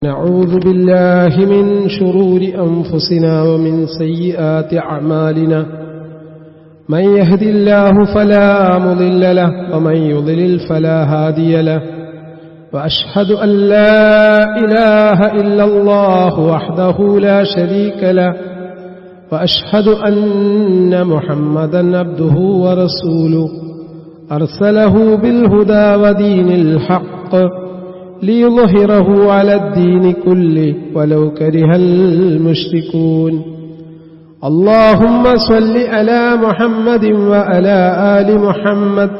نعوذ بالله من شرور أنفسنا ومن سيئات أعمالنا من يهد الله فلا مضل له ومن يضلل فلا هادي له وأشهد أن لا إله إلا الله وحده لا شريك له وأشهد أن محمدا عبده ورسوله أرسله بالهدى ودين الحق ليظهره على الدين كله ولو كره المشركون اللهم صل على محمد وعلى آل محمد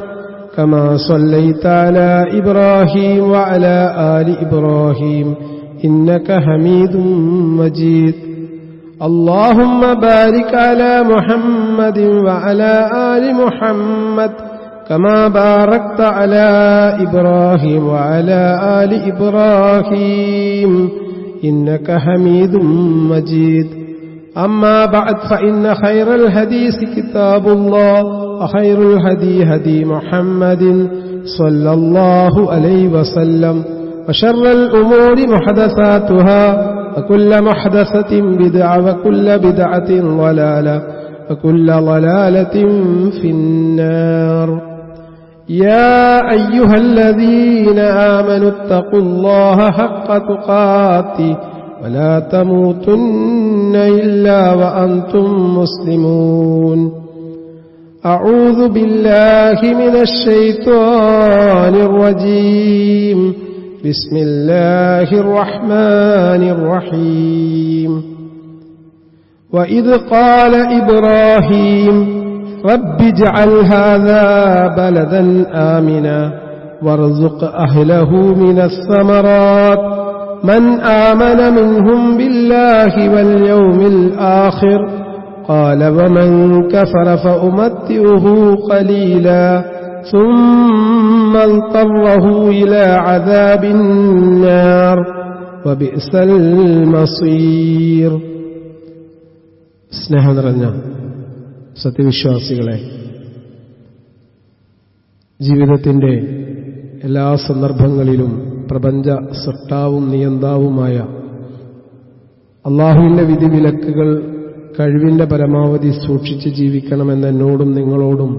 كما صليت على إبراهيم وعلى آل إبراهيم إنك حميد مجيد اللهم بارك على محمد وعلى آل محمد كما باركت على إبراهيم وعلى آل إبراهيم إنك حميد مجيد أما بعد فإن خير الحديث كتاب الله وخير الهدي هدي محمد صلى الله عليه وسلم وشر الأمور محدثاتها وكل محدثة بدعة وكل بدعة ضلالة وكل ضلالة في النار يا أيها الذين آمنوا اتقوا الله حق تقاته ولا تموتن إلا وأنتم مسلمون أعوذ بالله من الشيطان الرجيم بسم الله الرحمن الرحيم وإذ قال إبراهيم رب اجعل هذا بلدا آمنا وارزق أهله من الثمرات من آمن منهم بالله واليوم الآخر قال ومن كفر فأمتعه قليلا ثم اضطره إلى عذاب النار وبئس المصير. സ്നേഹം നിറഞ്ഞ സത്യവിശ്വാസികളെ, ജീവിതത്തിൻ്റെ എല്ലാ സന്ദർഭങ്ങളിലും പ്രപഞ്ച സൃഷ്ടാവും നിയന്താവുമായ അള്ളാഹുവിൻ്റെ വിധിവിലക്കുകൾ കഴിവിൻ്റെ പരമാവധി സൂക്ഷിച്ച് ജീവിക്കണമെന്ന് എന്നോടും നിങ്ങളോടും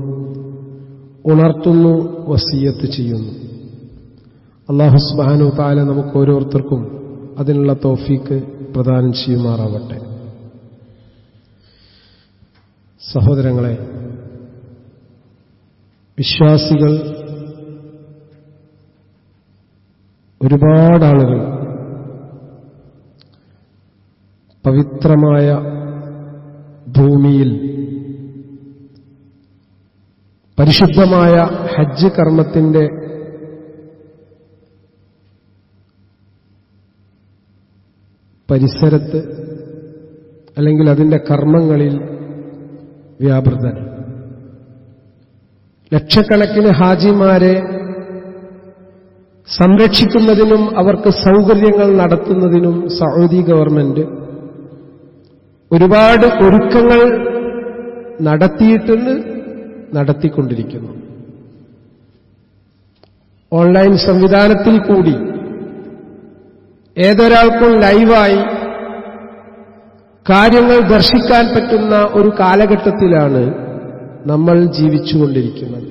ഉണർത്തുന്നു, വസിയ്യത്ത് ചെയ്യുന്നു. അല്ലാഹു സുബ്ഹാനഹു തആല നമുക്ക് ഓരോരുത്തർക്കും അതിനുള്ള തൗഫീക്ക് പ്രദാനം ചെയ്യുമാറാവട്ടെ. സഹോദരങ്ങളെ, വിശ്വാസികൾ ഒരുപാട് ആളുകൾ പവിത്രമായ ഭൂമിയിൽ പരിശുദ്ധമായ ഹജ്ജ് കർമ്മത്തിന്റെ പരിസരത്ത് അല്ലെങ്കിൽ അതിന്റെ കർമ്മങ്ങളിൽ വ്യാപൃതർ. ലക്ഷക്കണക്കിന് ഹാജിമാരെ സംരക്ഷിക്കുന്നതിനും അവർക്ക് സൗകര്യങ്ങൾ നടത്തുന്നതിനും സൗദി ഗവൺമെന്റ് ഒരുപാട് ഒരുക്കങ്ങൾ നടത്തിയിട്ടുണ്ട്, നടത്തിക്കൊണ്ടിരിക്കുന്നു. ഓൺലൈൻ സംവിധാനത്തിൽ കൂടി ഏതൊരാൾക്കും ലൈവായി കാര്യങ്ങൾ ദർശിക്കാൻ പറ്റുന്ന ഒരു കാലഘട്ടത്തിലാണ് നമ്മൾ ജീവിച്ചുകൊണ്ടിരിക്കുന്നത്.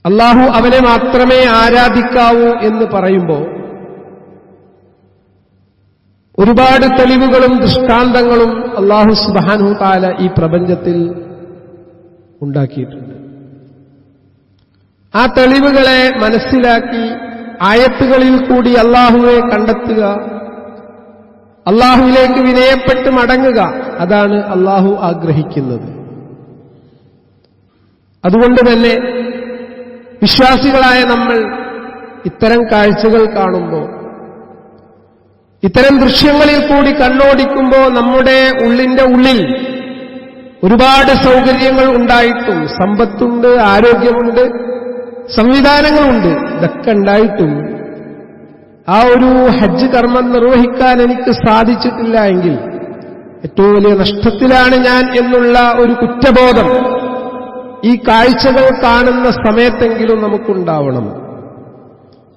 അല്ലാഹു അവനെ മാത്രമേ ആരാധിക്കാവൂ എന്ന് പറയുമ്പോൾ ഒരുപാട് തെളിവുകളും ദൃഷ്ടാന്തങ്ങളും അല്ലാഹു സുബ്ഹാനഹു തആല ഈ പ്രപഞ്ചത്തിൽ ഉണ്ടാക്കിയിട്ടുണ്ട്. ആ തെളിവുകളെ മനസ്സിലാക്കി ആയത്തുകളിൽ കൂടി അല്ലാഹുവെ കണ്ടെത്തുക, അല്ലാഹുവിലേക്ക് വിനയപ്പെട്ട് മടങ്ങുക, അതാണ് അല്ലാഹു ആഗ്രഹിക്കുന്നത്. അതുകൊണ്ട് തന്നെ വിശ്വാസികളായ നമ്മൾ ഇത്തരം കാഴ്ചകൾ കാണുമ്പോൾ, ഇത്തരം ദൃശ്യങ്ങളിൽ കൂടി കണ്ണോടിക്കുമ്പോൾ നമ്മുടെ ഉള്ളിന്റെ ഉള്ളിൽ ഒരുപാട് സൗകര്യങ്ങൾ ഉണ്ടായിട്ടും, സമ്പത്തുണ്ട്, ആരോഗ്യമുണ്ട്, സംവിധാനങ്ങളുണ്ട്, ഇതൊക്കെ ഉണ്ടായിട്ടും ആ ഒരു ഹജ്ജ് കർമ്മം നിർവഹിക്കാൻ എനിക്ക് സാധിച്ചിട്ടില്ല എങ്കിൽ ഏറ്റവും വലിയ നഷ്ടത്തിലാണ് ഞാൻ എന്നുള്ള ഒരു കുറ്റബോധം ഈ കാഴ്ചകൾ കാണുന്ന സമയത്തെങ്കിലും നമുക്കുണ്ടാവണം.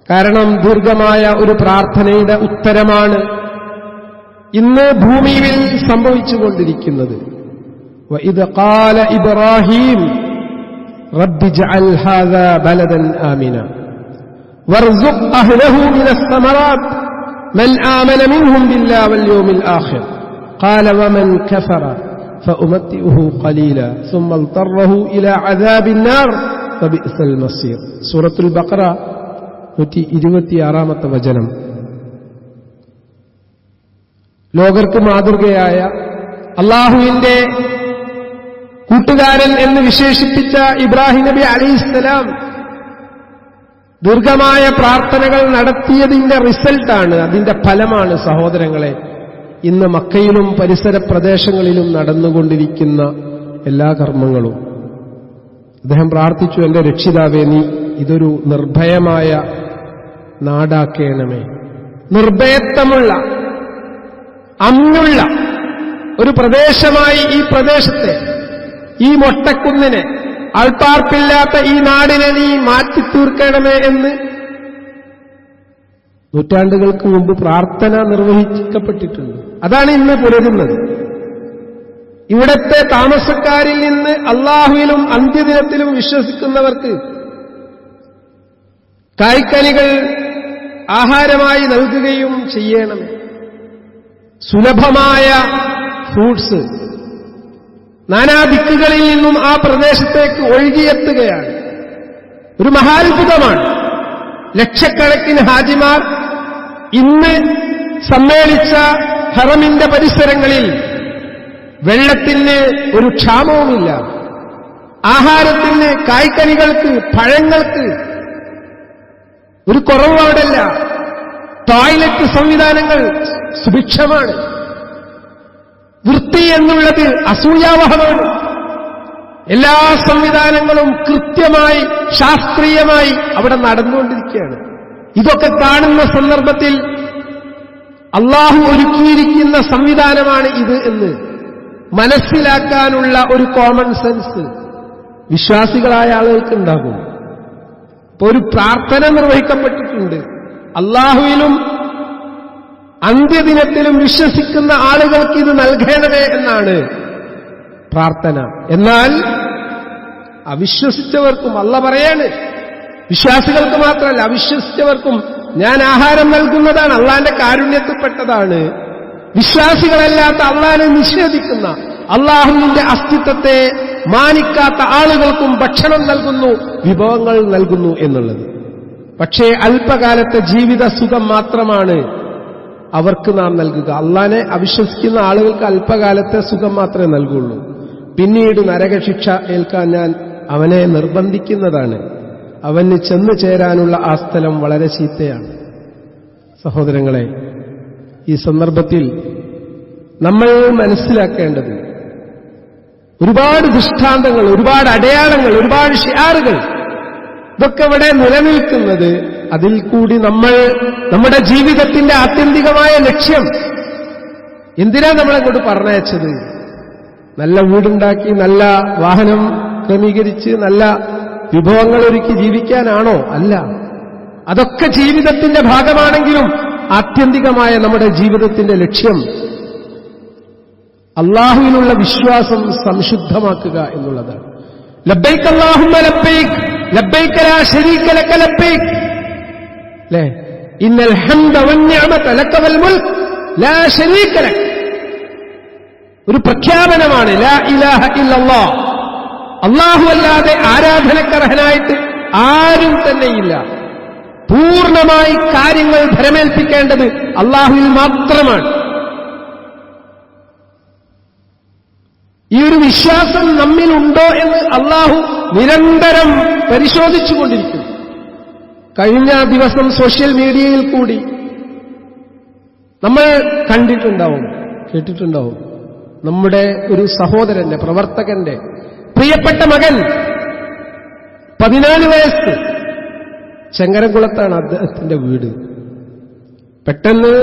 കാരണം ദീർഘമായ ഒരു പ്രാർത്ഥനയുടെ ഉത്തരമാണ് ഇന്ന് ഭൂമിയിൽ സംഭവിച്ചുകൊണ്ടിരിക്കുന്നത്. വഇദ് ഖാല ഇബ്രാഹീം റബ്ബി ജഅൽ ഹാദാ ബലദൻ ആമിന വർസുഖ് അഹ്ലഹു മിനസ് സമറാത്ത് മൻ ആമന മിൻഹും ബില്ലാഹി വൽ യൗമിൽ ആഖിർ ഖാല വമൻ കഫറ ഫഉമത്തിഉഹു ഖലീല സുമ്മ അൽതറഹു ഇലാ അദാബിൻ നാർ ഫബിഅസൽ മസീർ. സൂറത്തുൽ ബഖറ 126-ാമത്തെ വചനം. ലോകർക്ക് മാതൃകയായ അല്ലാഹുവിന്റെ കൂട്ടുകാരൻ എന്ന് വിശേഷിപ്പിച്ച ഇബ്രാഹിം നബി അലൈഹിസ്സലാം ദീർഘമായ പ്രാർത്ഥനകൾ നടത്തിയതിന്റെ റിസൾട്ടാണ്, അതിന്റെ ഫലമാണ് സഹോദരങ്ങളെ ഇന്ന് മക്കയിലും പരിസര പ്രദേശങ്ങളിലും നടന്നുകൊണ്ടിരിക്കുന്ന എല്ലാ കർമ്മങ്ങളും. അദ്ദേഹം പ്രാർത്ഥിച്ചു, എന്റെ രക്ഷിതാവേ, നീ ഇതൊരു നിർഭയമായ നാടാക്കേണമേ, നിർഭയത്വമുള്ള അമ്നുള്ള ഒരു പ്രദേശമായി ഈ പ്രദേശത്തെ, ഈ മൊട്ടക്കുന്നിനെ, ആൾപ്പാർപ്പില്ലാത്ത ഈ നാടിനെ നീ മാറ്റിത്തീർക്കണമേ എന്ന് നൂറ്റാണ്ടുകൾക്ക് മുമ്പ് പ്രാർത്ഥന നിർവഹിക്കപ്പെട്ടിട്ടുണ്ട്. അതാണ് ഇന്ന് പുലരുന്നത്. ഇവിടത്തെ താമസക്കാരിൽ നിന്ന് അള്ളാഹുവിലും അന്ത്യദിനത്തിലും വിശ്വസിക്കുന്നവർക്ക് കായ്ക്കനികൾ ആഹാരമായി നൽകുകയും ചെയ്യണമേ. സുലഭമായ ഫ്രൂട്ട്സ് നാനാദിക്കുകളിൽ നിന്നും ആ പ്രദേശത്തേക്ക് ഒഴുകിയെത്തുകയാണ്. ഒരു മഹാത്ഭുതമാണ്. ലക്ഷക്കണക്കിന് ഹാജിമാർ ഇന്ന് സമ്മേളിച്ച ഹറമിന്റെ പരിസരങ്ങളിൽ വെള്ളത്തിന് ഒരു ക്ഷാമവുമില്ല, ആഹാരത്തിന്, കായ്ക്കനികൾക്ക്, പഴങ്ങൾക്ക് ഒരു കുറവ് അവിടെയില്ല. ടോയ്ലറ്റ് സംവിധാനങ്ങൾ സുഭിക്ഷമാണ്. വൃത്തി എന്നുള്ളത് അസൂയാവഹമാണ്. എല്ലാ സംവിധാനങ്ങളും കൃത്യമായി ശാസ്ത്രീയമായി അവിടെ നടന്നുകൊണ്ടിരിക്കുകയാണ്. ഇതൊക്കെ കാണുന്ന സന്ദർഭത്തിൽ അള്ളാഹു ഒരുക്കിയിരിക്കുന്ന സംവിധാനമാണ് ഇത് എന്ന് മനസ്സിലാക്കാനുള്ള ഒരു കോമൺ സെൻസ് വിശ്വാസികളായ ആളുകൾക്ക് ഉണ്ടാകും. ഇപ്പോൾ ഒരു പ്രാർത്ഥന നിർവഹിക്കപ്പെട്ടിട്ടുണ്ട്. അള്ളാഹുവിലും അന്ത്യദിനത്തിലും വിശ്വസിക്കുന്ന ആളുകൾക്ക് ഇത് നൽകണമേ എന്നാണ് പ്രാർത്ഥന. എന്നാൽ അവിശ്വസിച്ചവർക്കും അള്ള പറയാണ്, വിശ്വാസികൾക്ക് മാത്രമല്ല അവിശ്വസിച്ചവർക്കും ഞാൻ ആഹാരം നൽകുന്നതാണ്, അള്ളാന്റെ കാരുണ്യത്തിൽപ്പെട്ടതാണ്. വിശ്വാസികളല്ലാത്ത അള്ളാനെ നിഷേധിക്കുന്ന, അള്ളാഹുവിന്റെ അസ്തിത്വത്തെ മാനിക്കാത്ത ആളുകൾക്കും ഭക്ഷണം നൽകുന്നു, വിഭവങ്ങൾ നൽകുന്നു എന്നുള്ളത്. പക്ഷേ അല്പകാലത്തെ ജീവിത സുഖം മാത്രമാണ് അവർക്ക് നാം നൽകുക. അള്ളാനെ അവിശ്വസിക്കുന്ന ആളുകൾക്ക് അല്പകാലത്തെ സുഖം മാത്രമേ നൽകുള്ളൂ. പിന്നീട് നരകശിക്ഷ ഏൽക്കാൻ ഞാൻ അവനെ നിർബന്ധിക്കുന്നതാണ്. അവന് ചെന്നു ചേരാനുള്ള ആ സ്ഥലം വളരെ ചീത്തയാണ്. സഹോദരങ്ങളെ, ഈ സന്ദർഭത്തിൽ നമ്മൾ മനസ്സിലാക്കേണ്ടത് ഒരുപാട് ദൃഷ്ടാന്തങ്ങൾ, ഒരുപാട് അടയാളങ്ങൾ, ഒരുപാട് ഷിആറുകൾ, ഇതൊക്കെ ഇവിടെ നിലനിൽക്കുന്നത് അതിൽ കൂടി നമ്മൾ നമ്മുടെ ജീവിതത്തിന്റെ ആത്യന്തികമായ ലക്ഷ്യം എന്തിനാ നമ്മളെങ്ങോട്ട് പറഞ്ഞയച്ചത്? നല്ല വീടുണ്ടാക്കി, നല്ല വാഹനം ക്രമീകരിച്ച്, നല്ല വിഭവങ്ങൾ ഒരുക്കി ജീവിക്കാനാണോ? അല്ല. അതൊക്കെ ജീവിതത്തിന്റെ ഭാഗമാണെങ്കിലും ആത്യന്തികമായ നമ്മുടെ ജീവിതത്തിന്റെ ലക്ഷ്യം അള്ളാഹുവിനുള്ള വിശ്വാസം സംശുദ്ധമാക്കുക എന്നുള്ളതാണ്. ലബ്ബൈക് അല്ലാഹുമ്മ ലബ്ബൈക് ലബ്ബൈക ലാ ശരീക ലക ലബ്ബൈക്, അല്ലേ? ഇന്നൽ ഹംദ വന്നിഅമത ലക വൽ മുൽക് ലാ ശരീക ലക. ഒരു പ്രഖ്യാപനമാണ്, ലാ ഇലാഹ ഇല്ലല്ലാഹ്, അല്ലാഹു അല്ലാതെ ആരാധനക്കർഹനായിട്ട് ആരും തന്നെയില്ല. പൂർണ്ണമായി കാര്യങ്ങൾ ഭരമേൽപ്പിക്കേണ്ടത് അല്ലാഹുവിൽ മാത്രമാണ്. ഈ ഒരു വിശ്വാസം നമ്മിലുണ്ടോ എന്ന് അല്ലാഹു നിരന്തരം പരിശോധിച്ചുകൊണ്ടിരിക്കുന്നു. കഴിഞ്ഞ ദിവസം സോഷ്യൽ മീഡിയയിൽ കൂടി നമ്മൾ കണ്ടിട്ടുണ്ടാവും, കേട്ടിട്ടുണ്ടാവും, നമ്മുടെ ഒരു സഹോദരന്റെ, പ്രവർത്തകന്റെ പ്രിയപ്പെട്ട മകൻ, 14 വയസ്സ്, ചെങ്ങരംകുളത്താണ് അദ്ദേഹത്തിന്റെ വീട്. പെട്ടെന്ന്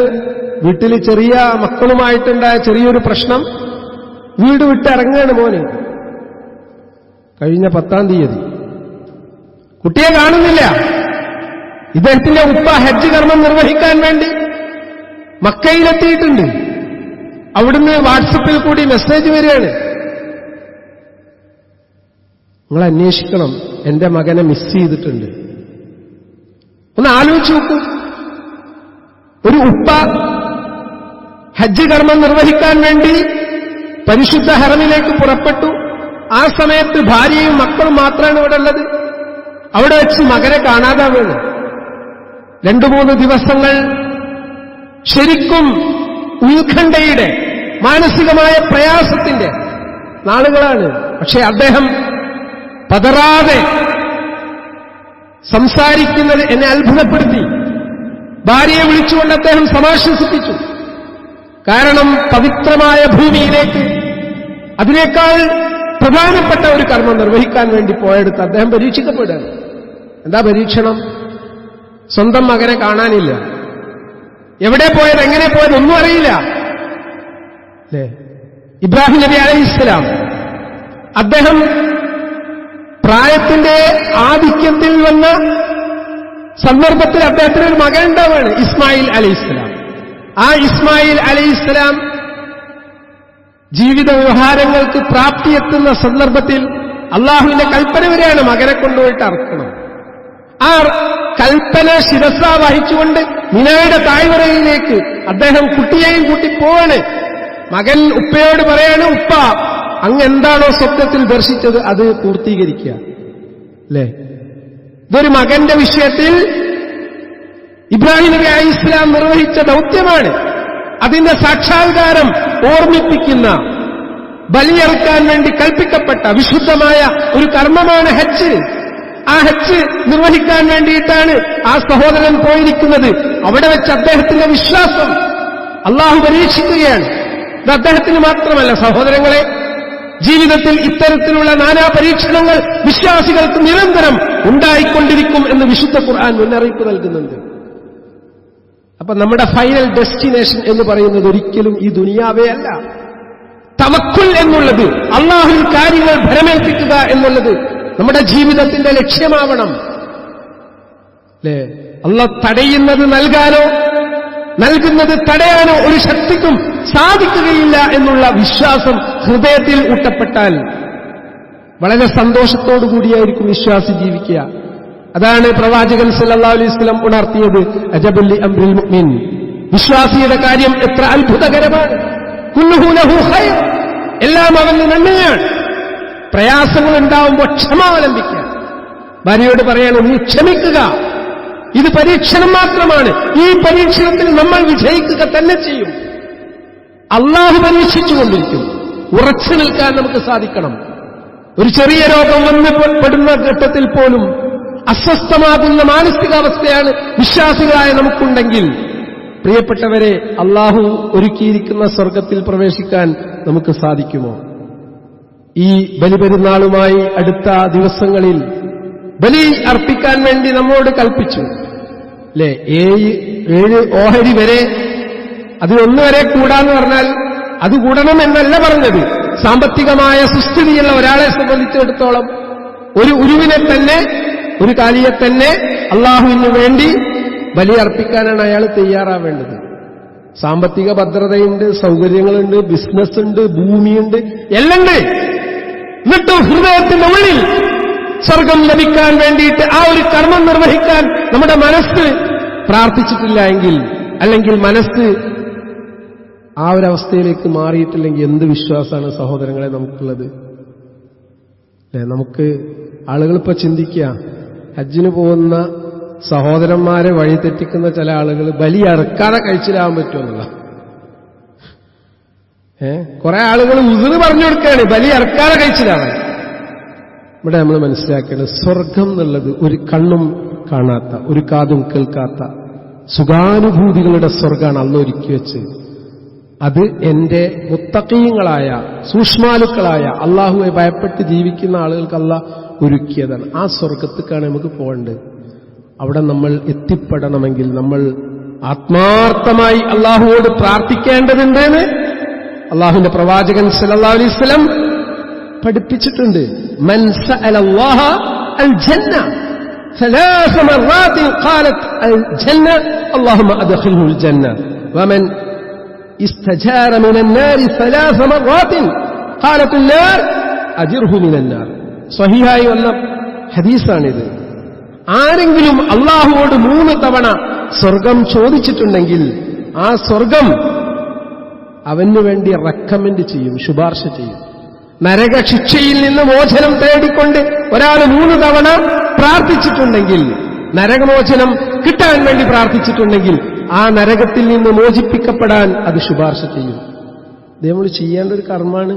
വീട്ടിൽ ചെറിയ മക്കളുമായിട്ടുണ്ടായ ചെറിയൊരു പ്രശ്നം, വീട് വിട്ടിറങ്ങുകയാണ് മോന്. കഴിഞ്ഞ 10-ാം തീയതി കുട്ടിയെ കാണുന്നില്ല. ഇദ്ദേഹത്തിന്റെ ഉപ്പ ഹജ്ജ് കർമ്മം നിർവഹിക്കാൻ വേണ്ടി മക്കയിലെത്തിയിട്ടുണ്ട്. അവിടുന്ന് വാട്സപ്പിൽ കൂടി മെസ്സേജ് വരികയാണ്, നിങ്ങൾ അന്വേഷിക്കണം, എന്റെ മകനെ മിസ് ചെയ്തിട്ടുണ്ട്. ഒന്ന് ആലോചിച്ച് നോക്കൂ. ഒരു ഉപ്പ ഹജ്ജ് കർമ്മം നിർവഹിക്കാൻ വേണ്ടി പരിശുദ്ധ ഹറമിലേക്ക് പുറപ്പെട്ടു. ആ സമയത്ത് ഭാര്യയും മക്കളും മാത്രമാണ് ഇവിടെ ഉള്ളത്. അവിടെ വെച്ച് മകനെ കാണാതാവുകയാണ്. 2-3 ദിവസങ്ങൾ ശരിക്കും ഉത്കണ്ഠയുടെ മാനസികമായ പ്രയാസത്തിന്റെ നാളുകളാണ്. പക്ഷേ അദ്ദേഹം പതറാതെ സംസാരിക്കുന്നത് എന്നെ അത്ഭുതപ്പെടുത്തി. ഭാര്യയെ വിളിച്ചുകൊണ്ട് അദ്ദേഹം സമാശ്വസിപ്പിച്ചു. കാരണം പവിത്രമായ ഭൂമിയിലേക്ക് അതിനേക്കാൾ പ്രധാനപ്പെട്ട ഒരു കർമ്മം നിർവഹിക്കാൻ വേണ്ടി പോയെടുത്ത് അദ്ദേഹം പരീക്ഷിക്കപ്പെടുകയാണ്. എന്താ പരീക്ഷണം? സ്വന്തം മകനെ കാണാനില്ല. എവിടെ പോയത്, എങ്ങനെ പോയത് ഒന്നും അറിയില്ല. അല്ലേ? ഇബ്രാഹിം നബി അലൈഹിസ്സലാം അദ്ദേഹം പ്രായത്തിന്റെ ആധിക്യത്തിൽ വന്ന സന്ദർഭത്തിൽ അദ്ദേഹത്തിന് ഒരു മകൻ ഉണ്ടാവുകയാണ്, ഇസ്മായിൽ അലൈഹിസ്സലാം. ആ ഇസ്മായിൽ അലൈഹിസ്സലാം ജീവിത വ്യവഹാരങ്ങൾക്ക് പ്രാപ്തിയെത്തുന്ന സന്ദർഭത്തിൽ അള്ളാഹുവിന്റെ കൽപ്പന വരെയാണ് മകനെ കൊണ്ടുപോയിട്ട് അറക്കണം. ആ കൽപ്പന ശിരസ വഹിച്ചുകൊണ്ട് മിനായുടെ താഴ്വരയിലേക്ക് അദ്ദേഹം കുട്ടിയെയും കൂട്ടി പോവാണ്. മകൻ ഉപ്പയോട് പറയാണ്, ഉപ്പ അങ്ങ് എന്താണോ സ്വപ്നത്തിൽ ദർശിച്ചത് അത് പൂർത്തീകരിക്കുക. അല്ലേ? ഇതൊരു മകന്റെ വിഷയത്തിൽ ഇബ്രാഹിം നബി അലൈഹിസ്സലാം നിർവഹിച്ച ദൗത്യമാണ്. അതിന്റെ സാക്ഷാത്കാരം ഓർമ്മിപ്പിക്കുന്ന, ബലിയറുക്കാൻ വേണ്ടി കൽപ്പിക്കപ്പെട്ട വിശുദ്ധമായ ഒരു കർമ്മമാണ് ഹജ്ജ്. ആ ഹജ്ജ് നിർവഹിക്കാൻ വേണ്ടിയിട്ടാണ് ആ സഹോദരൻ പോയിരിക്കുന്നത്. അവിടെ വെച്ച് അദ്ദേഹത്തിന്റെ വിശ്വാസം അള്ളാഹു പരീക്ഷിക്കുകയാണ്. ഇത് അദ്ദേഹത്തിന് മാത്രമല്ല സഹോദരങ്ങളെ, ജീവിതത്തിൽ ഇത്തരത്തിലുള്ള നാനാ പരീക്ഷണങ്ങൾ വിശ്വാസികൾക്ക് നിരന്തരം ഉണ്ടായിക്കൊണ്ടിരിക്കും എന്ന് വിശുദ്ധ ഖുർആൻ മുന്നറിയിപ്പ് നൽകുന്നുണ്ട്. അപ്പൊ നമ്മുടെ ഫൈനൽ ഡെസ്റ്റിനേഷൻ എന്ന് പറയുന്നത് ഒരിക്കലും ഈ ദുനിയാവേ അല്ല. തവക്കുൽ എന്നുള്ളത്, അള്ളാഹുവിൽ കാര്യങ്ങൾ ഭരമേൽപ്പിക്കുക എന്നുള്ളത് നമ്മുടെ ജീവിതത്തിന്റെ ലക്ഷ്യമാവണം. അല്ലേ? അള്ളാഹ് തടയുന്നത് നൽകാനോ നൽകുന്നത് തടയാനോ ഒരു ശക്തിക്കും സാധിക്കുകയില്ല എന്നുള്ള വിശ്വാസം ഹൃദയത്തിൽ ഊട്ടപ്പെട്ടാൽ വളരെ സന്തോഷത്തോടുകൂടിയായിരിക്കും വിശ്വാസി ജീവിക്കുക. അതാണ് പ്രവാചകൻ സല്ലല്ലാഹു അലൈഹി വസല്ലം ഉണർത്തിയത്, അജബുൽ ലി അംറിൽ മുഅ്മിൻ. വിശ്വാസിയുടെ കാര്യം എത്ര അത്ഭുതകരമാണ്. കുല്ലുഹു ലഹു ഖൈർ, എല്ലാം അവന് നന്മയാണ്. പ്രയാസങ്ങൾ ഉണ്ടാവുമ്പോൾ ക്ഷമാവലംബിക്കുക. ഭാര്യയോട് പറയണം, നീ ക്ഷമിക്കുക, ഇത് പരീക്ഷണം മാത്രമാണ്. ഈ പരീക്ഷണത്തിൽ നമ്മൾ വിജയിക്കുക തന്നെ ചെയ്യും. അള്ളാഹു പരീക്ഷിച്ചുകൊണ്ടിരിക്കും. ഉറച്ചു നിൽക്കാൻ നമുക്ക് സാധിക്കണം. ഒരു ചെറിയ രോഗം വന്ന് പെടുന്ന ഘട്ടത്തിൽ പോലും അസ്വസ്ഥമാകുന്ന മാനസികാവസ്ഥയാണ് വിശ്വാസികളായ നമുക്കുണ്ടെങ്കിൽ, പ്രിയപ്പെട്ടവരെ, അള്ളാഹു ഒരുക്കിയിരിക്കുന്ന സ്വർഗത്തിൽ പ്രവേശിക്കാൻ നമുക്ക് സാധിക്കുമോ? ഈ ബലിപെരുന്നാളുമായി അടുത്ത ദിവസങ്ങളിൽ ബലി അർപ്പിക്കാൻ വേണ്ടി നമ്മോട് കൽപ്പിച്ചു. അല്ലേ? 7 ഓഹരി വരെ, അതിലൊന്ന് വരെ കൂടാന്ന് പറഞ്ഞാൽ അത് കൂടണം എന്നല്ല പറഞ്ഞത്. സാമ്പത്തികമായ സുസ്ഥിതിയുള്ള ഒരാളെ സംബന്ധിച്ചിടത്തോളം ഒരു ഉരുവിനെ തന്നെ, ഒരു കാലിയെ തന്നെ അള്ളാഹുവിന് വേണ്ടി ബലി അർപ്പിക്കാനാണ് അയാൾ തയ്യാറാവേണ്ടത്. സാമ്പത്തിക ഭദ്രതയുണ്ട്, സൗകര്യങ്ങളുണ്ട്, ബിസിനസ്സുണ്ട്, ഭൂമിയുണ്ട്, എല്ലാം ഉണ്ട്. എന്നിട്ടും ഹൃദയത്തിന്റെ ഉള്ളിൽ സ്വർഗം ലഭിക്കാൻ വേണ്ടിയിട്ട് ആ ഒരു കർമ്മം നിർവഹിക്കാൻ നമ്മുടെ മനസ്സ് പ്രാർത്ഥിച്ചിട്ടില്ല എങ്കിൽ, അല്ലെങ്കിൽ മനസ്സ് ആ ഒരവസ്ഥയിലേക്ക് മാറിയിട്ടില്ലെങ്കിൽ എന്ത് വിശ്വാസമാണ് സഹോദരങ്ങളെ നമുക്കുള്ളത്? അല്ലേ? നമുക്ക് ആളുകളിപ്പോ ചിന്തിക്കുക, ഹജ്ജിന് പോകുന്ന സഹോദരന്മാരെ വഴിതെറ്റിക്കുന്ന ചില ആളുകൾ ബലി അറുക്കാതെ കഴിച്ചിലാവാൻ പറ്റുമെന്നുള്ള. കുറെ ആളുകൾ ഉസുറ് പറഞ്ഞു കൊടുക്കുകയാണ് ബലി അറുക്കാതെ കഴിച്ചിലാവാൻ. ഇവിടെ നമ്മൾ മനസ്സിലാക്കേണ്ടത്, സ്വർഗം എന്നുള്ളത് ഒരു കണ്ണും കാണാത്ത, ഒരു കാതും കേൾക്കാത്ത സുഖാനുഭൂതികളുടെ സ്വർഗമാണ് അള്ളാഹു ഒരുക്കി വെച്ച്. അത് എന്റെ മുത്തഖീങ്ങളായ സൂക്ഷ്മാലുക്കളായ അള്ളാഹുവെ ഭയപ്പെട്ട് ജീവിക്കുന്ന ആളുകൾക്ക് അള്ളാഹ് ഒരുക്കിയതാണ്. ആ സ്വർഗത്തേക്കാണ് നമുക്ക് പോകേണ്ടത്. അവിടെ നമ്മൾ എത്തിപ്പെടണമെങ്കിൽ നമ്മൾ ആത്മാർത്ഥമായി അള്ളാഹുവോട് പ്രാർത്ഥിക്കേണ്ടതുണ്ടെന്ന് അള്ളാഹുവിന്റെ പ്രവാചകൻ സല്ലല്ലാഹു അലൈഹി വസല്ലം പഠിപ്പിച്ചിട്ടുണ്ട്. മൻ സഅലല്ലാഹ അൽ ജന്ന, ثلاث مرات قالت الجنة اللهم أدخله الجنة ومن استجار من النار 3 مرات قالت النار أجره من النار. സ്വഹീഹായി വന്ന ഹദീസാണിത്. ആരെങ്കിലും അല്ലാഹുവോട് 3 തവണ സ്വർഗം ചോദിച്ചിട്ടുണ്ടെങ്കിൽ ആ സ്വർഗം അവന് വേണ്ടി റെക്കമെൻഡ് ചെയ്യും, ശുപാർശ ചെയ്യും. നരകശിക്ഷയിൽ നിന്ന് മോചനം തേടിക്കൊണ്ട് ഒരാൾ 3 തവണ പ്രാർത്ഥിച്ചിട്ടുണ്ടെങ്കിൽ, നരകമോചനം കിട്ടാൻ വേണ്ടി പ്രാർത്ഥിച്ചിട്ടുണ്ടെങ്കിൽ ആ നരകത്തിൽ നിന്ന് മോചിപ്പിക്കപ്പെടാൻ അത് ശുപാർശ ചെയ്യും. ഇത് നമ്മൾ ചെയ്യേണ്ട ഒരു കർമ്മമാണ്.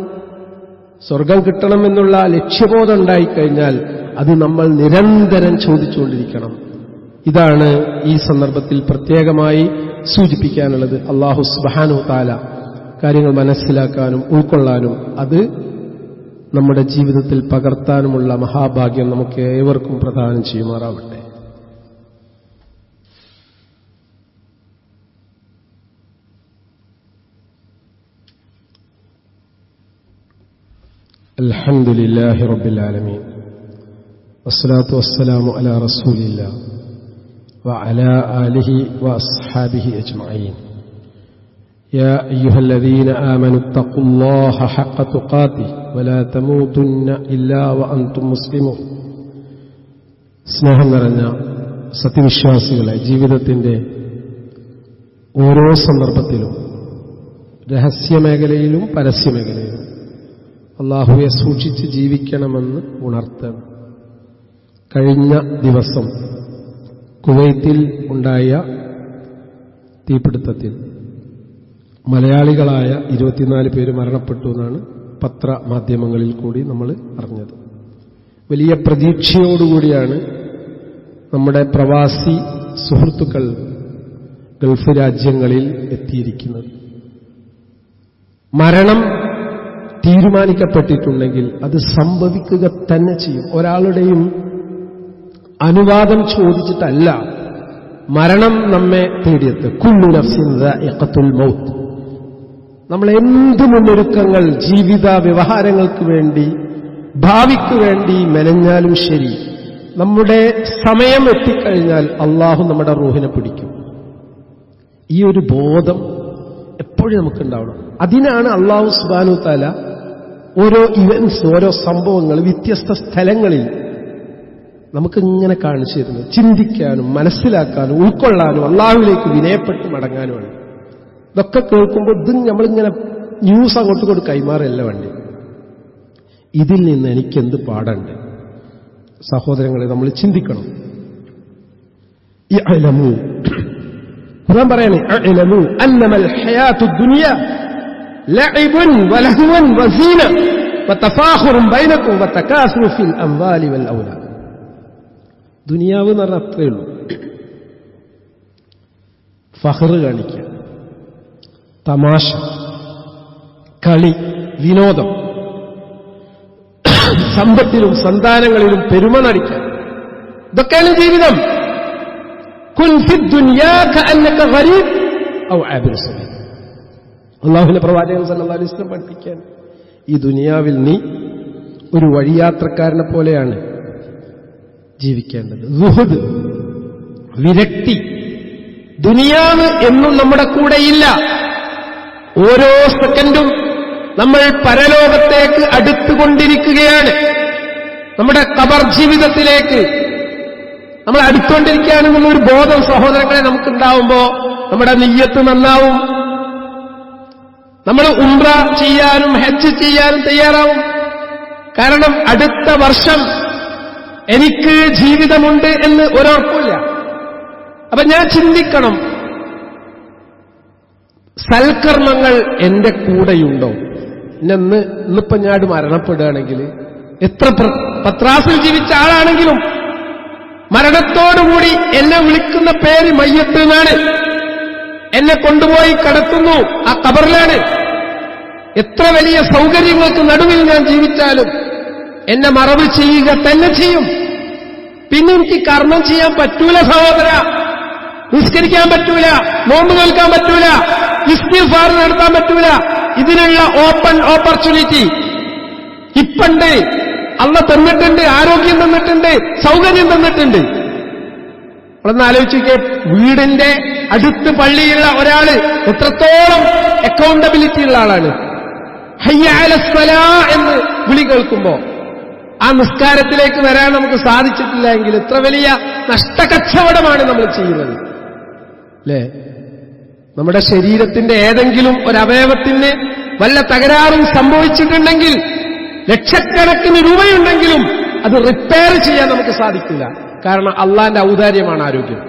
സ്വർഗം കിട്ടണമെന്നുള്ള ലക്ഷ്യബോധം ഉണ്ടായിക്കഴിഞ്ഞാൽ അത് നമ്മൾ നിരന്തരം ചോദിച്ചുകൊണ്ടിരിക്കണം. ഇതാണ് ഈ സന്ദർഭത്തിൽ പ്രത്യേകമായി സൂചിപ്പിക്കാനുള്ളത്. അല്ലാഹു സുബ്ഹാനഹു തആല കാര്യങ്ങൾ മനസ്സിലാക്കാനും ഉൾക്കൊള്ളാനും അത് നമ്മുടെ ജീവിതത്തിൽ പകർത്താനുമുള്ള മഹാഭാഗ്യം നമുക്ക് ഏവർക്കും പ്രദാനം ചെയ്യുമാറാവട്ടെ. അൽഹംദുലില്ലാഹി റബ്ബിൽ ആലമീൻ വസ്സലാത്തു വസ്സലാമു അലാ റസൂലില്ലാഹ് വഅലാ ആലിഹി വഅസ്ഹാബിഹി അജ്മഈൻ. يا أيها الذين آمنوا اتقوا الله حق تقاته ولا تموتن إلا وأنتم مسلمون. സ്നേഹം നിറഞ്ഞ സത്യവിശ്വാസികളെ, ജീവിതത്തിന്റെ ഓരോ സന്ദർഭത്തിലും രഹസ്യമേഖലയിലും പരസ്യമേഖലയിലും അല്ലാഹുവെ സൂക്ഷിച്ച് ജീവിക്കണമെന്ന് ഉണർത്തണം. കഴിഞ്ഞ ദിവസം കുവൈത്തിൽ ഉണ്ടായ തീപിടുത്തത്തിൽ മലയാളികളായ 24 പേര് മരണപ്പെട്ടു എന്നാണ് പത്രമാധ്യമങ്ങളിൽ കൂടി നമ്മൾ അറിഞ്ഞത്. വലിയ പ്രതീക്ഷയോടുകൂടിയാണ് നമ്മുടെ പ്രവാസി സുഹൃത്തുക്കൾ ഗൾഫ് രാജ്യങ്ങളിൽ എത്തിയിരിക്കുന്നത്. മരണം തീരുമാനിക്കപ്പെട്ടിട്ടുണ്ടെങ്കിൽ അത് സംഭവിക്കുക തന്നെ ചെയ്യും. ഒരാളുടെയും അനുവാദം ചോദിച്ചിട്ടല്ല മരണം നമ്മെ തേടിയെത്തുക. കുല്ലു നഫ്സിൻ ദാഇഖത്തുൽ മൗത്ത്. നമ്മൾ എന്ത് മുന്നൊരുക്കങ്ങൾ ജീവിത വ്യവഹാരങ്ങൾക്ക് വേണ്ടി, ഭാവിക്ക് വേണ്ടി മെനഞ്ഞാലും ശരി, നമ്മുടെ സമയം എത്തിക്കഴിഞ്ഞാൽ അള്ളാഹു നമ്മുടെ റൂഹിനെ പിടിക്കും. ഈ ഒരു ബോധം എപ്പോഴും നമുക്കുണ്ടാവണം. അതിനാണ് അള്ളാഹു സുബ്ഹാനഹു തആല ഓരോ ഇവന്റ്സ്, ഓരോ സംഭവങ്ങൾ വ്യത്യസ്ത സ്ഥലങ്ങളിൽ നമുക്കിങ്ങനെ കാണിച്ചു തരുന്നത്. ചിന്തിക്കാനും മനസ്സിലാക്കാനും ഉൾക്കൊള്ളാനും അള്ളാഹുവിലേക്ക് വിനയപ്പെട്ട് മടങ്ങാനുമാണ്. ഇതൊക്കെ കേൾക്കുമ്പോൾ ഇത് നമ്മളിങ്ങനെ ന്യൂസ് അങ്ങോട്ട് കൈമാറല്ല വേണ്ടി. ഇതിൽ നിന്ന് എനിക്കെന്ത് പാടുണ്ട് സഹോദരങ്ങളെ, നമ്മൾ ചിന്തിക്കണം. ഖുർആൻ പറയാണ്, ഇഅ്ലമു അന്നമൽ ഹയാത്തുദ് ദുനിയ ലഅബുൻ വലഹ്വൻ വസീന വതഫാഖുറുൻ ബൈനകും വതകാസുറു ഫിൽ അംവാലി വൽ ഔലാദ്. ദുനിയാവ് എന്ന് പറഞ്ഞാൽ അത്രയേ ഉള്ളൂ. ഫഖ്റ് കാണിക്കുക, തമാശ, കളി, വിനോദം, സമ്പത്തിലും സന്താനങ്ങളിലും പെരുമ നടിക്കുക, ഇതൊക്കെയാണ് ജീവിതം. കുൻ ഫിദ് ദുനിയാ കഅന്നക ഗരീബ് ഔ ആബിറു സബീൽ. അല്ലാഹുവിന്റെ പ്രവാചകൻ സല്ലല്ലാഹു അലൈഹി വസല്ലം പഠിപ്പിക്കാൻ, ഈ ദുനിയാവിൽ നീ ഒരു വഴിയാത്രക്കാരനെ പോലെയാണ് ജീവിക്കേണ്ടത്. സുഹദ്, വിരക്തി. ദുനിയാവ് എന്നും നമ്മുടെ കൂടെയില്ല. ഓരോ സെക്കൻഡും നമ്മൾ പരലോകത്തേക്ക് അടുത്തുകൊണ്ടിരിക്കുകയാണ്. നമ്മുടെ ഖബർ ജീവിതത്തിലേക്ക് നമ്മൾ അടുത്തുകൊണ്ടിരിക്കുകയാണെന്നുള്ളൊരു ബോധം സഹോദരങ്ങളെ നമുക്കുണ്ടാവുമ്പോ നമ്മുടെ നിയ്യത്ത് നന്നാവും. നമ്മൾ ഉംറ ചെയ്യാനും ഹജ്ജ് ചെയ്യാനും തയ്യാറാവും. കാരണം അടുത്ത വർഷം എനിക്ക് ജീവിതമുണ്ട് എന്ന് ഒരുറപ്പില്ല. അപ്പൊ ഞാൻ ചിന്തിക്കണം, സൽക്കർമ്മങ്ങൾ എന്റെ കൂടെയുണ്ടോ? ഇന്നിപ്പോ ഞാൻ മരണപ്പെടുകയാണെങ്കിൽ, എത്ര പത്രാസിൽ ജീവിച്ച ആളാണെങ്കിലും മരണത്തോടുകൂടി എന്നെ വിളിക്കുന്ന പേര് മയ്യത്ത് എന്നാണ്. എന്നെ കൊണ്ടുപോയി കടത്തുന്നു, ആ ഖബറിലാണ്. എത്ര വലിയ സൗകര്യങ്ങൾക്ക് നടുവിൽ ഞാൻ ജീവിച്ചാലും എന്നെ മറവ് ചെയ്യുക തന്നെ ചെയ്യും. പിന്നെ എനിക്ക് കർമ്മം ചെയ്യാൻ പറ്റൂല സഹോദര. നിസ്കരിക്കാൻ പറ്റൂല, നോമ്പ് നോൽക്കാൻ പറ്റൂല, ഇസ്തിഗ്ഫാർ നടത്താൻ പറ്റൂല. ഇതിനുള്ള ഓപ്പൺ ഓപ്പർച്യൂണിറ്റി ഇപ്പണ്ട്. അള്ളാഹ് തന്നിട്ടുണ്ട്, ആരോഗ്യം തന്നിട്ടുണ്ട്, സൗകര്യം തന്നിട്ടുണ്ട്. നമ്മളൊന്ന് ആലോചിക്കേ, വീടിന്റെ അടുത്ത് പള്ളിയുള്ള ഒരാള് എത്രത്തോളം അക്കൗണ്ടബിലിറ്റി ഉള്ള ആളാണ്. ഹയ്യ അലസ് സലാ എന്ന് വിളി കേൾക്കുമ്പോ ആ നിസ്കാരത്തിലേക്ക് വരാൻ നമുക്ക് സാധിച്ചിട്ടില്ല എങ്കിൽ എത്ര വലിയ നഷ്ടക്കച്ചവടമാണ് നമ്മൾ ചെയ്യുന്നത്, അല്ലേ? നമ്മുടെ ശരീരത്തിന്റെ ഏതെങ്കിലും ഒരവയവത്തിന് വല്ല തകരാറും സംഭവിച്ചിട്ടുണ്ടെങ്കിൽ ലക്ഷക്കണക്കിന് രൂപയുണ്ടെങ്കിലും അത് റിപ്പയർ ചെയ്യാൻ നമുക്ക് സാധിക്കില്ല. കാരണം അള്ളാന്റെ ഔദാര്യമാണ് ആരോഗ്യം.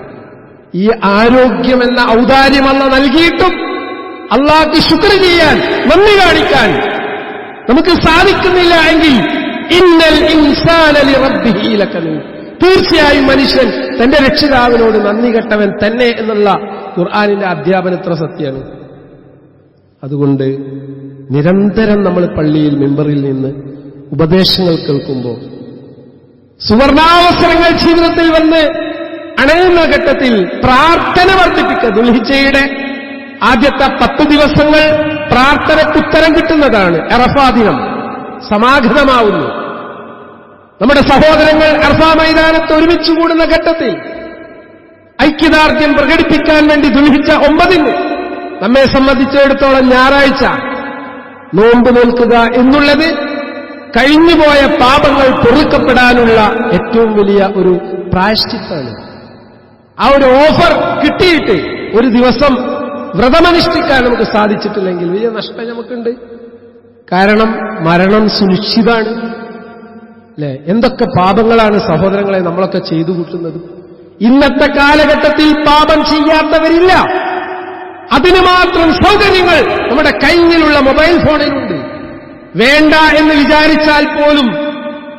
ഈ ആരോഗ്യം എന്ന ഔദാര്യം അള്ളാഹ് നൽകിയിട്ടും അള്ളാഹ്ക്ക് ശുക്ർ ചെയ്യാൻ, നന്ദി കാണിക്കാൻ നമുക്ക് സാധിക്കുന്നില്ല എങ്കിൽ ഇന്നൽ ഇൻസാന ലിറബ്ബിഹി ലകനൂദ്, തീർച്ചയായും മനുഷ്യൻ തന്റെ രക്ഷിതാവിനോട് നന്ദി കെട്ടവൻ തന്നെ എന്നുള്ള ഖുർആനിന്റെ അധ്യാപനം എത്ര സത്യമാണ്. അതുകൊണ്ട് നിരന്തരം നമ്മൾ പള്ളിയിൽ മിമ്പറിൽ നിന്ന് ഉപദേശങ്ങൾ കേൾക്കുമ്പോൾ സുവർണാവസരങ്ങൾ ജീവിതത്തിൽ വന്ന് അണയുന്ന ഘട്ടത്തിൽ പ്രാർത്ഥന വർദ്ധിപ്പിക്കുക. ദുൽഹിജ്ജയുടെ ആദ്യത്തെ 10 ദിവസങ്ങൾ പ്രാർത്ഥനയ്ക്കുത്തരം കിട്ടുന്നതാണ്. അറഫാ ദിനം സമാഗതമാവുന്നു. നമ്മുടെ സഹോദരങ്ങൾ അറഫാ മൈതാനത്ത് ഒരുമിച്ച് കൂടുന്ന ഘട്ടത്തിൽ ഐക്യദാർഢ്യം പ്രകടിപ്പിക്കാൻ വേണ്ടി ദുൽഹിജ്ജ 9 നമ്മെ സംബന്ധിച്ചിടത്തോളം ഞായറാഴ്ച നോമ്പ് നോൽക്കുക എന്നുള്ളത് കഴിഞ്ഞുപോയ പാപങ്ങൾ പൊറുക്കപ്പെടാനുള്ള ഏറ്റവും വലിയ ഒരു പ്രായശ്ചിത്താണ്. ആ ഒരു ഓഫർ കിട്ടിയിട്ട് ഒരു ദിവസം വ്രതമനുഷ്ഠിക്കാൻ നമുക്ക് സാധിച്ചിട്ടില്ലെങ്കിൽ വലിയ നഷ്ടം നമുക്കുണ്ട്. കാരണം മരണം സുനിശ്ചിതാണ്, അല്ലെ? എന്തൊക്കെ പാപങ്ങളാണ് സഹോദരങ്ങളെ നമ്മളൊക്കെ ചെയ്തു കൂട്ടുന്നത്. ഇന്നത്തെ കാലഘട്ടത്തിൽ പാപം ചെയ്യാത്തവരില്ല. അതിന് മാത്രം സൗകര്യങ്ങൾ നമ്മുടെ കയ്യിലുള്ള മൊബൈൽ ഫോണിലുണ്ട്. വേണ്ട എന്ന് വിചാരിച്ചാൽ പോലും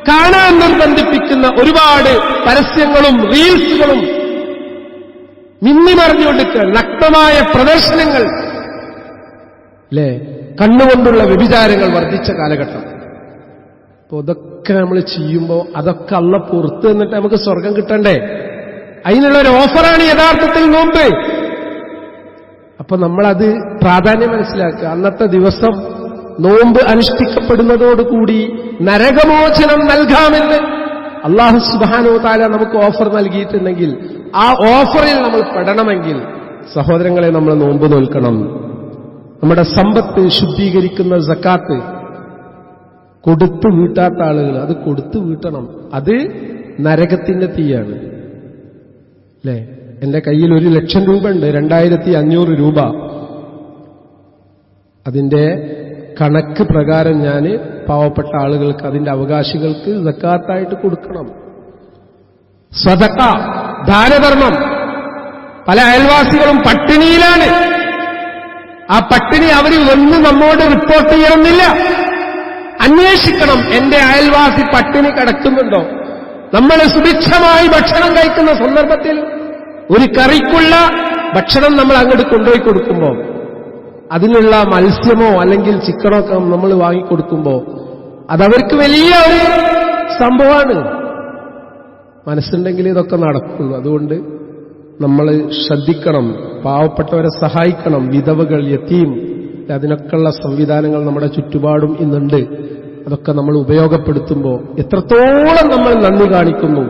കാണാൻ നിർബന്ധിപ്പിക്കുന്ന ഒരുപാട് പരസ്യങ്ങളും റീൽസുകളും മിന്നിമറിഞ്ഞുകൊടുക്കുക, നഗ്നമായ പ്രദർശനങ്ങൾ, അല്ലേ? കണ്ണുകൊണ്ടുള്ള വ്യഭിചാരങ്ങൾ വർദ്ധിച്ച കാലഘട്ടം. അപ്പോ ഇതൊക്കെ നമ്മൾ ചെയ്യുമ്പോൾ അതൊക്കെ അള്ളാഹ് പുറത്ത് നിന്നിട്ട് നമുക്ക് സ്വർഗം കിട്ടണ്ടേ? അതിനുള്ള ഒരു ഓഫറാണ് യഥാർത്ഥത്തിൽ നോമ്പ്. അപ്പൊ നമ്മളത് പ്രാധാന്യം മനസ്സിലാക്കുക. അന്നത്തെ ദിവസം നോമ്പ് അനുഷ്ഠിക്കപ്പെടുന്നതോടുകൂടി നരകമോചനം നൽകാമെന്ന് അല്ലാഹു സുബ്ഹാനഹു വ തആല നമുക്ക് ഓഫർ നൽകിയിട്ടുണ്ടെങ്കിൽ ആ ഓഫറിൽ നമ്മൾ പെടണമെങ്കിൽ സഹോദരങ്ങളെ നമ്മൾ നോമ്പ് നോൽക്കണം. നമ്മുടെ സമ്പത്ത് ശുദ്ധീകരിക്കുന്ന സക്കാത്ത് കൊടുത്തു വീട്ടാത്ത ആളുകൾ അത് കൊടുത്തു വീട്ടണം. അത് നരകത്തിന്റെ തീയാണ്, അല്ലേ? എന്റെ കയ്യിൽ 1,00,000 രൂപ ഉണ്ട്, 2,500 രൂപ. അതിന്റെ കണക്ക് പ്രകാരം ഞാൻ പാവപ്പെട്ട ആളുകൾക്ക്, അതിന്റെ അവകാശികൾക്ക് സക്കാത്തായിട്ട് കൊടുക്കണം. സ്വതക്ക, ദാനധർമ്മം. പല അയൽവാസികളും പട്ടിണിയിലാണ്. ആ പട്ടിണി അവർ വന്ന് നമ്മോട് റിപ്പോർട്ട് ചെയ്യണമെന്നില്ല, അന്വേഷിക്കണം. എന്റെ അയൽവാസി പട്ടിണി കിടക്കുന്നുണ്ടോ? നമ്മൾ സുഭിക്ഷമായി ഭക്ഷണം കഴിക്കുന്ന സന്ദർഭത്തിൽ ഒരു കറിക്കുള്ള ഭക്ഷണം നമ്മൾ അങ്ങോട്ട് കൊണ്ടുപോയി കൊടുക്കുമ്പോൾ അതിനുള്ള മത്സ്യമോ അല്ലെങ്കിൽ ചിക്കനോ ഒക്കെ നമ്മൾ വാങ്ങിക്കൊടുക്കുമ്പോൾ അതവർക്ക് വലിയ ഒരു സംഭവമാണ്. മനസ്സുണ്ടെങ്കിൽ ഇതൊക്കെ നടക്കുള്ളൂ. അതുകൊണ്ട് നമ്മൾ ശ്രദ്ധിക്കണം, പാവപ്പെട്ടവരെ സഹായിക്കണം, വിധവകൾ, യതീം, അതിനൊക്കെയുള്ള സംവിധാനങ്ങൾ നമ്മുടെ ചുറ്റുപാടും ഇന്നുണ്ട്. അതൊക്കെ നമ്മൾ ഉപയോഗപ്പെടുത്തുമ്പോൾ എത്രത്തോളം നമ്മൾ നന്ദി കാണിക്കുന്നു.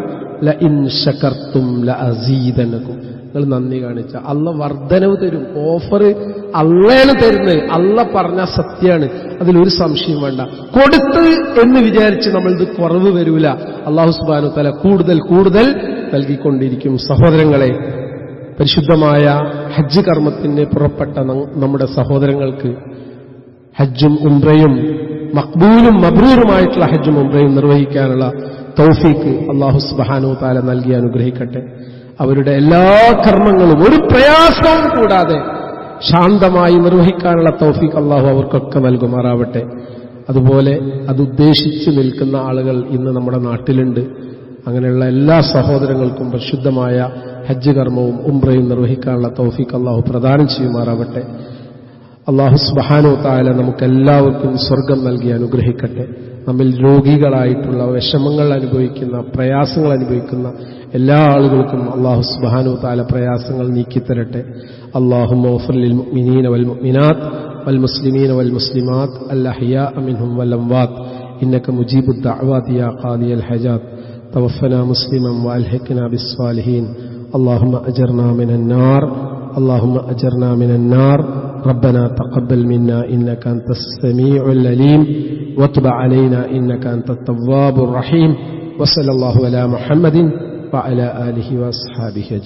ലഇൻ ശകർത്തും ലഅസീദനകും, നിങ്ങൾ നന്ദി കാണിച്ച അള്ളാഹ് വർദ്ധനവ് തരും. ഓഫർ അള്ളയാണ് തരുന്നത്. അള്ളാഹ് പറഞ്ഞ സത്യമാണ്, അതിലൊരു സംശയം വേണ്ട. കൊടുത്ത് എന്ന് വിചാരിച്ച് നമ്മളിത് കുറവ് വരൂല. അല്ലാഹു സുബ്ഹാനഹു വ തആല കൂടുതൽ കൂടുതൽ നൽകിക്കൊണ്ടിരിക്കും. സഹോദരങ്ങളെ, പരിശുദ്ധമായ ഹജ്ജ് കർമ്മത്തിന് പുറപ്പെട്ട നമ്മുടെ സഹോദരങ്ങൾക്ക് ഹജ്ജും ഉംറയും മഖ്ബൂലും മബ്രൂറുമായിട്ടുള്ള ഹജ്ജും ഉംറയും നിർവഹിക്കാനുള്ള തൗഫീക്ക് അല്ലാഹു സുബ്ഹാനഹു വ തആല നൽകി അനുഗ്രഹിക്കട്ടെ. അവരുടെ എല്ലാ കർമ്മങ്ങളും ഒരു പ്രയാസവും കൂടാതെ ശാന്തമായി നിർവഹിക്കാനുള്ള തൗഫീക്ക് അല്ലാഹു അവർക്കൊക്കെ നൽകുമാറാവട്ടെ. അതുപോലെ അതുദ്ദേശിച്ച് നിൽക്കുന്ന ആളുകൾ ഇന്ന് നമ്മുടെ നാട്ടിലുണ്ട്. അങ്ങനെയുള്ള എല്ലാ സഹോദരങ്ങൾക്കും പരിശുദ്ധമായ ഹജ്ജ് കർമ്മവും ഉംറയും നിർവഹിക്കാനുള്ള തൗഫീക്ക് അല്ലാഹു പ്രദാനം ചെയ്യുമാറാവട്ടെ. അല്ലാഹു സുബ്ഹാനഹു വ തആല നമുക്കെല്ലാവർക്കും സ്വർഗം നൽകി അനുഗ്രഹിക്കട്ടെ. നമ്മിൽ രോഗികളായിട്ടുള്ള, വിഷമങ്ങൾ അനുഭവിക്കുന്ന, പ്രയാസങ്ങൾ അനുഭവിക്കുന്ന എല്ലാ ആളുകൾക്കും അല്ലാഹു സുബ്ഹാനഹു വ തആല പ്രയാസങ്ങൾ നീക്കിത്തരട്ടെ. അല്ലാഹുമ്മ ഗ്ഫിർ ലിൽ മുഅ്മിനീന വൽ മുഅ്മിനാത്ത് വൽ മുസ്ലിമീന വൽ മുസ്ലിമാത്ത് അൽ അഹ്യാഅ മിൻഹും വൽ അംവാത്ത് ഇന്നക മുജീബുദ് ദഅവാതി യാ ഖാദിയൽ ഹജാത്ത് തവഫനാ മുസ്ലിമൻ വഅൽഹിഖ്നാ ബിസ്സാലിഹീൻ. اللهم أجرنا من النار اللهم أجرنا من النار ربنا تقبل منا إنك أنت السميع العليم وتب علينا إنك أنت التواب الرحيم وصلى الله على محمد وعلى آله وأصحابه أجمعين.